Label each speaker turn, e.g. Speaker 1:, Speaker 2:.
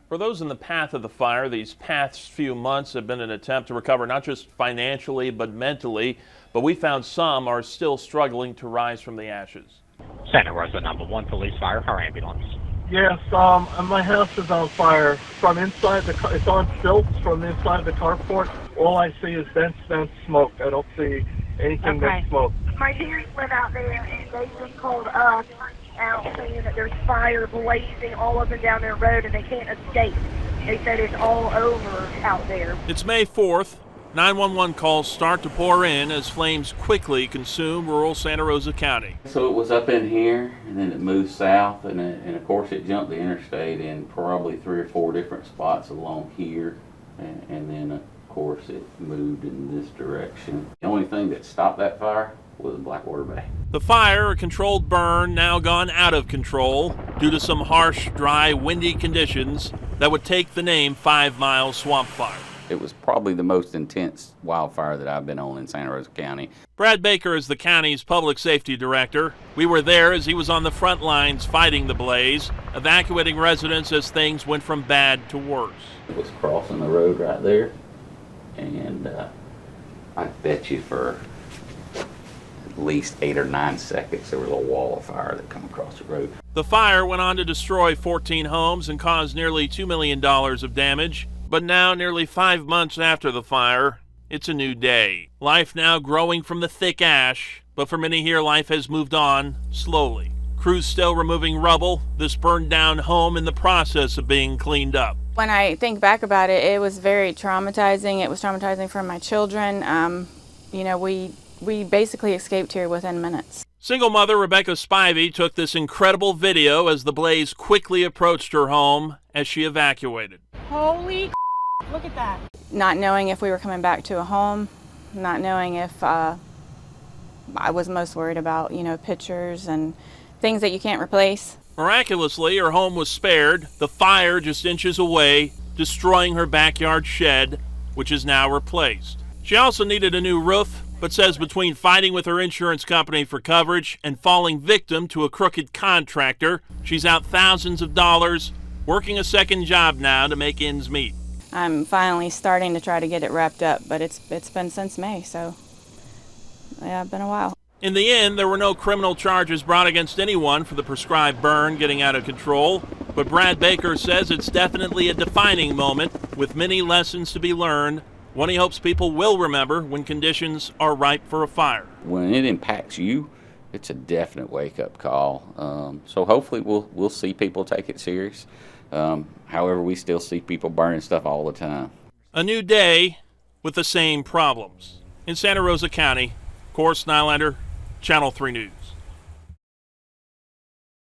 Speaker 1: For those in the path of the fire, these past few months have been an attempt to recover not just financially but mentally, but we found some are still struggling to rise from the ashes.
Speaker 2: Santa Rosa #1 police fire car ambulance.
Speaker 3: Yes, my house is on fire from inside the car. It's on stilts from inside the carport. All I see is dense smoke. I don't see anything but smoke.
Speaker 4: My parents live out there, and they just called us out saying that there's fire blazing all up and down their road, and they can't escape. They said it's all over out there.
Speaker 1: It's May 4th. 911 calls start to pour in as flames quickly consume rural Santa Rosa County.
Speaker 5: So it was up in here, and then it moved south, and of course it jumped the interstate in probably 3 or 4 different spots along here, and then of course it moved in this direction. The only thing that stopped that fire was Blackwater Bay.
Speaker 1: The fire, a controlled burn, now gone out of control due to some harsh, dry, windy conditions that would take the name 5 Mile Swamp Fire.
Speaker 5: It was probably the most intense wildfire that I've been on in Santa Rosa County.
Speaker 1: Brad Baker is the county's public safety director. We were there as he was on the front lines fighting the blaze, evacuating residents as things went from bad to worse.
Speaker 5: It was crossing the road right there, and I bet you for at least 8 or 9 seconds there was a wall of fire that come across the road.
Speaker 1: The fire went on to destroy 14 homes and cause nearly $2 million of damage. But now, nearly 5 months after the fire, it's a new day. Life now growing from the thick ash, but for many here, life has moved on slowly. Crews still removing rubble, this burned down home in the process of being cleaned up.
Speaker 6: When I think back about it, it was very traumatizing. It was traumatizing for my children. We basically escaped here within minutes.
Speaker 1: Single mother Rebecca Spivey took this incredible video as the blaze quickly approached her home as she evacuated.
Speaker 7: Holy look at that.
Speaker 6: Not knowing if we were coming back to a home, not knowing if I was most worried about, pictures and things that you can't replace.
Speaker 1: Miraculously, her home was spared, the fire just inches away, destroying her backyard shed, which is now replaced. She also needed a new roof, but says between fighting with her insurance company for coverage and falling victim to a crooked contractor, she's out thousands of dollars, working a second job now to make ends meet.
Speaker 6: I'm finally starting to try to get it wrapped up, but it's been since May, so yeah, it's been a while.
Speaker 1: In the end, there were no criminal charges brought against anyone for the prescribed burn getting out of control, but Brad Baker says it's definitely a defining moment with many lessons to be learned, one he hopes people will remember when conditions are ripe for a fire.
Speaker 5: When it impacts you, it's a definite wake-up call. So hopefully we'll see people take it serious. However, we still see people burning stuff all the time.
Speaker 1: A new day with the same problems. In Santa Rosa County, Cor Snylander, Channel 3 News.